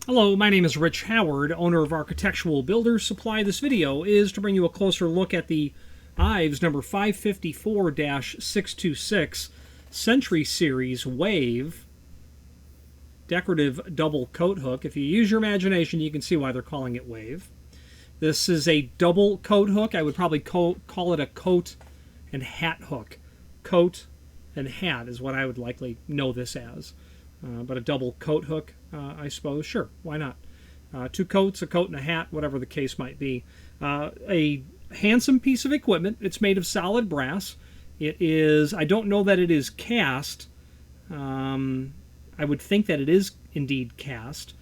Hello, my name is Rich Howard, owner of Architectural Builders Supply. This video is to bring you a closer look at the IVES number 554-626 Century Series Wave Decorative Double Coat Hook. If you use your imagination, you can see why they're calling it Wave. This is a double coat hook. I would probably call it a coat and hat hook. Coat and hat is what I would likely know this as. But a double coat hook, I suppose. Sure, why not? Two coats, a coat and a hat, whatever the case might be. A handsome piece of equipment. It's made of solid brass. It is, I don't know that it is cast. I would think that it is indeed cast.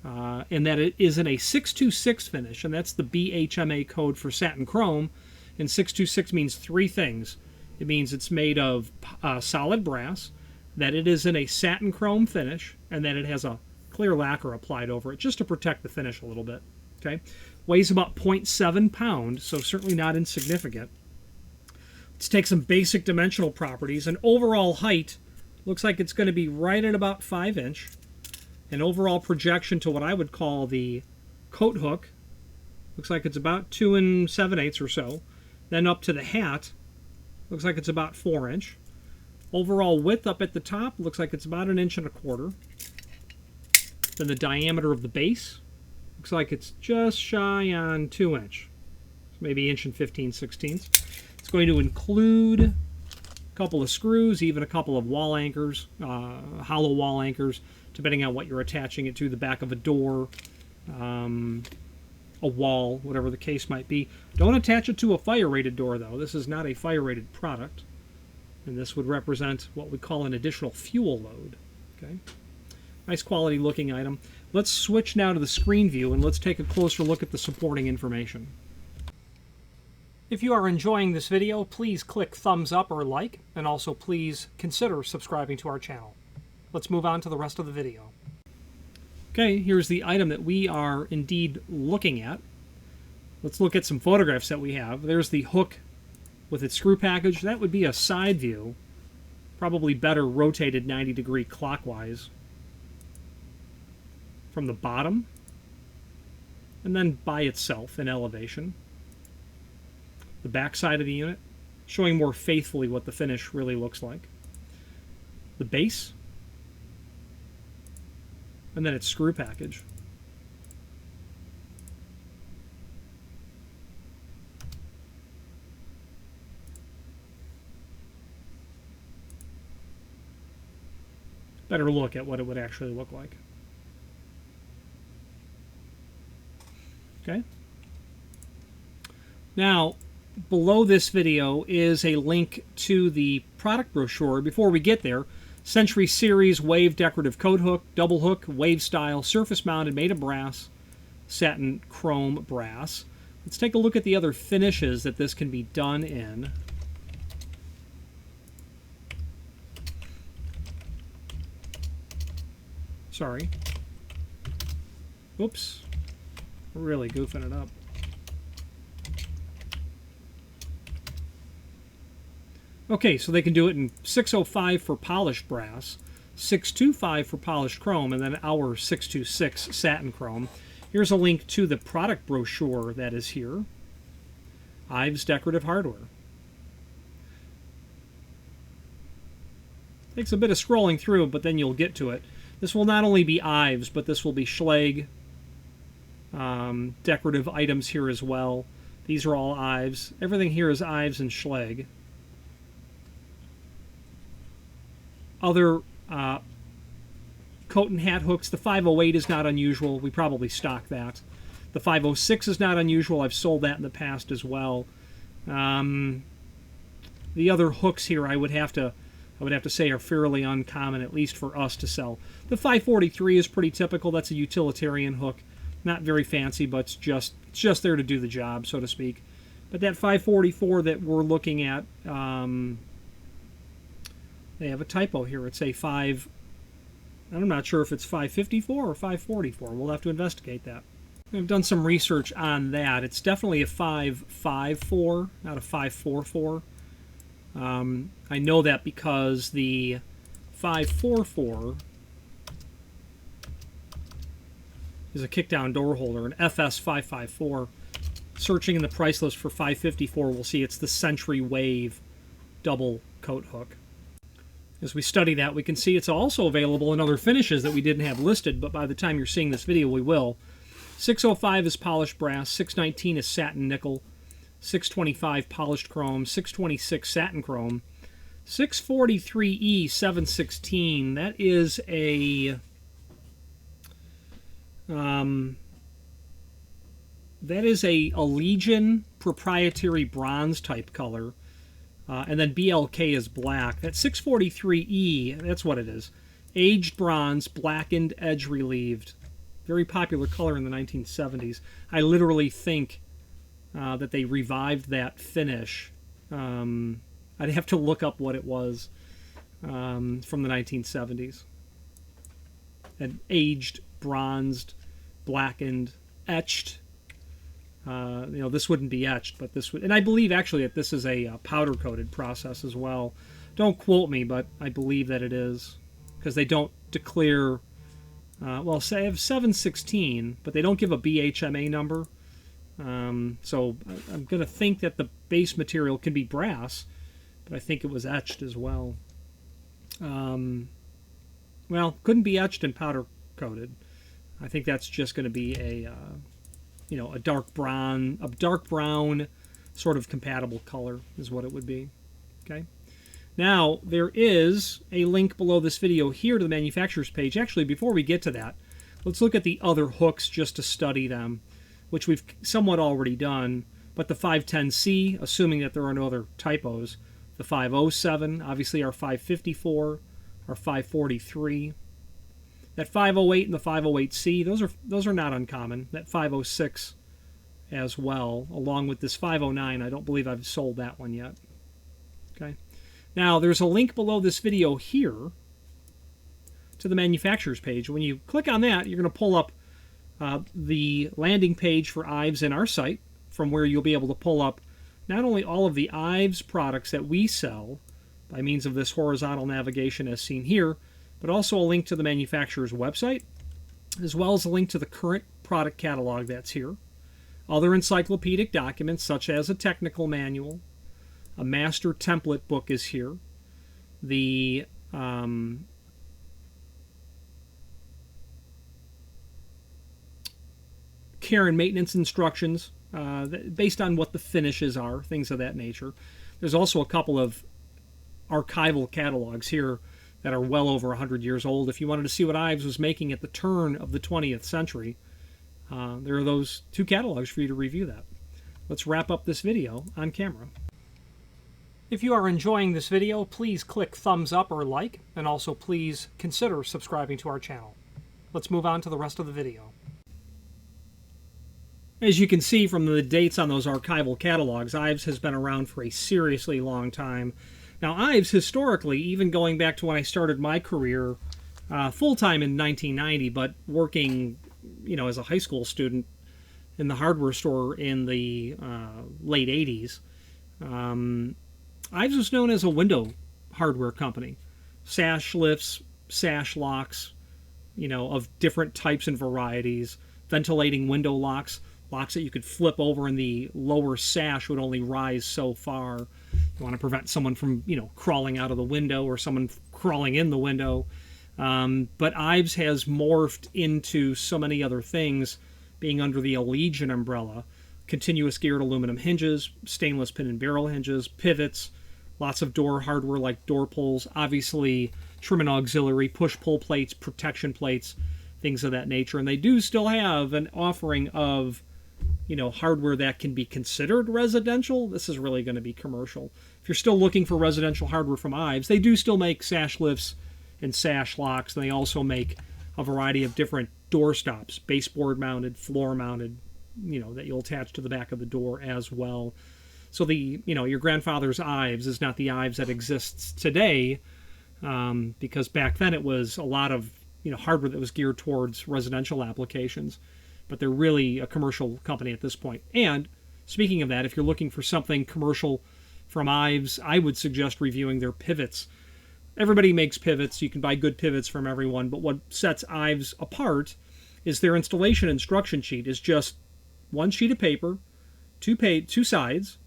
And that it is in a 626 finish, and that's the BHMA code for satin chrome. And 626 means three things. It means it's made of solid brass, that it is in a satin chrome finish, and that it has a clear lacquer applied over it just to protect the finish a little bit. Okay, weighs about 0.7 pounds, so certainly not insignificant. Let's take some basic dimensional properties. An overall height looks like it's going to be right at about 5 inch. An overall projection to what I would call the coat hook looks like it's about 2 7/8 or so. Then up to the hat looks like it's about 4 inch. Overall width up at the top looks like it's about 1 1/4 inches. Then the diameter of the base looks like it's just shy on 2 inch. So maybe 1 15/16. It's going to include a couple of screws, even a couple of wall anchors, hollow wall anchors, depending on what you're attaching it to, the back of a door, a wall, whatever the case might be. Don't attach it to a fire-rated door, though. This is not a fire-rated product. And this would represent what we call an additional fuel load. Okay, nice quality looking item. Let's switch now to the screen view and let's take a closer look at the supporting information. If you are enjoying this video, please click thumbs up or like, and also please consider subscribing to our channel. Let's move on to the rest of the video. Okay, here's the item that we are indeed looking at. Let's look at some photographs that we have. There's the hook with its screw package. That would be a side view, probably better rotated 90-degree clockwise from the bottom, and then by itself in elevation. The back side of the unit, showing more faithfully what the finish really looks like. The base, and then its screw package. Better look at what it would actually look like. Okay. Now, below this video is a link to the product brochure. Before we get there, Century Series Wave Decorative Coat Hook, Double Hook, Wave Style, Surface Mounted, made of brass, satin chrome brass. Let's take a look at the other finishes that this can be done in. Sorry. Oops. We're really goofing it up. Okay, so they can do it in 605 for polished brass, 625 for polished chrome, and then our 626 satin chrome. Here's a link to the product brochure that is here. IVES Decorative Hardware. Takes a bit of scrolling through, but then you'll get to it. This will not only be IVES, but this will be Schlage decorative items here as well. These are all IVES. Everything here is IVES and Schlage. Other coat and hat hooks. The 508 is not unusual. We probably stock that. The 506 is not unusual. I've sold that in the past as well. The other hooks here I would have to say are fairly uncommon, at least for us to sell. The 543 is pretty typical. That's a utilitarian hook. Not very fancy, but it's just there to do the job, so to speak. But that 544 that we're looking at, they have a typo here. It's a 5... I'm not sure if it's 554 or 544. We'll have to investigate that. I've done some research on that. It's definitely a 554, not a 544. I know that because the 544 is a kick-down door holder, an FS554. Searching in the price list for 554, we'll see it's the Century Wave double coat hook. As we study that, we can see it's also available in other finishes that we didn't have listed, but by the time you're seeing this video, we will. 605 is polished brass, 619 is satin nickel, 625 polished chrome, 626 satin chrome, 643E 716, that is a Legion proprietary bronze type color. And then BLK is black. That 643E, that's what it is. Aged bronze, blackened, edge relieved. Very popular color in the 1970s. I literally think that they revived that finish. I'd have to look up what it was from the 1970s. And aged, bronzed, blackened, etched. This wouldn't be etched, but this would, and I believe actually that this is a powder-coated process as well. Don't quote me, but I believe that it is, because they don't declare, well, say I have 716, but they don't give a BHMA number, so I'm going to think that the base material can be brass, but I think it was etched as well. Well, couldn't be etched and powder-coated. I think that's just going to be a dark brown sort of compatible color is what it would be. Okay. Now, there is a link below this video here to the manufacturer's page. Actually, before we get to that, let's look at the other hooks just to study them, which we've somewhat already done. But the 510C, assuming that there are no other typos, the 507, obviously our 554, our 543, that 508 and the 508C, those are not uncommon. That 506 as well, along with this 509. I don't believe I've sold that one yet. Okay. Now, there's a link below this video here to the manufacturer's page. When you click on that, you're going to pull up the landing page for IVES in our site, from where you'll be able to pull up not only all of the IVES products that we sell by means of this horizontal navigation as seen here, but also a link to the manufacturer's website, as well as a link to the current product catalog that's here. Other encyclopedic documents, such as a technical manual, a master template book is here. The care and maintenance instructions, based on what the finishes are, things of that nature. There's also a couple of archival catalogs here that are well over 100 years old. If you wanted to see what IVES was making at the turn of the 20th century, there are those two catalogs for you to review that. Let's wrap up this video on camera. If you are enjoying this video, please click thumbs up or like, and also please consider subscribing to our channel. Let's move on to the rest of the video. As you can see from the dates on those archival catalogs, IVES has been around for a seriously long time. Now, IVES, historically, even going back to when I started my career full-time in 1990, but working, as a high school student in the hardware store in the late 80s, IVES was known as a window hardware company. Sash lifts, sash locks, of different types and varieties, ventilating window locks that you could flip over and the lower sash would only rise so far. You want to prevent someone from, crawling out of the window or someone crawling in the window. But IVES has morphed into so many other things, being under the Legion umbrella. Continuous geared aluminum hinges, stainless pin and barrel hinges, pivots, lots of door hardware like door pulls, obviously trim and auxiliary, push-pull plates, protection plates, things of that nature. And they do still have an offering of hardware that can be considered residential. This is really going to be commercial. If you're still looking for residential hardware from IVES, they do still make sash lifts and sash locks, and they also make a variety of different door stops, baseboard mounted, floor mounted, that you'll attach to the back of the door as well. So your grandfather's IVES is not the IVES that exists today, because back then it was a lot of hardware that was geared towards residential applications. But they're really a commercial company at this point. And speaking of that, if you're looking for something commercial from IVES, I would suggest reviewing their pivots. Everybody makes pivots. You can buy good pivots from everyone. But what sets IVES apart is their installation instruction sheet is just one sheet of paper, two sides,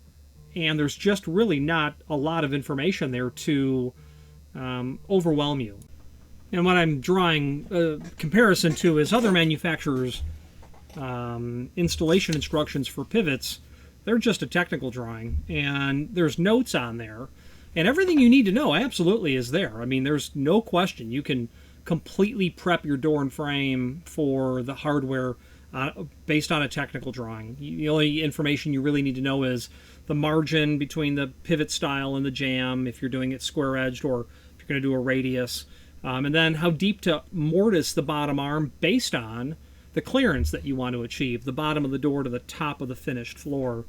and there's just really not a lot of information there to overwhelm you. And what I'm drawing a comparison to is other manufacturers' installation instructions for pivots. They're just a technical drawing, and there's notes on there, and everything you need to know absolutely is there. I mean, there's no question. You can completely prep your door and frame for the hardware based on a technical drawing. The only information you really need to know is the margin between the pivot style and the jamb, if you're doing it square-edged or if you're going to do a radius, and then how deep to mortise the bottom arm based on the clearance that you want to achieve, the bottom of the door to the top of the finished floor.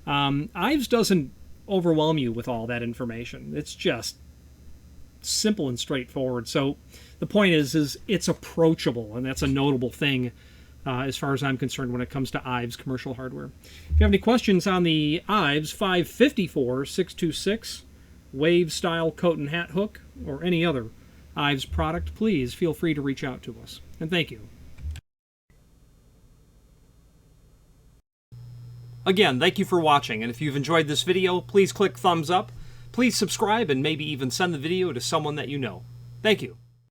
IVES doesn't overwhelm you with all that information. It's just simple and straightforward. So the point is it's approachable, and that's a notable thing as far as I'm concerned when it comes to IVES commercial hardware. If you have any questions on the IVES 554-626 wave style coat and hat hook or any other IVES product, please feel free to reach out to us. And thank you. Again, thank you for watching, and if you've enjoyed this video, please click thumbs up, please subscribe, and maybe even send the video to someone that you know. Thank you.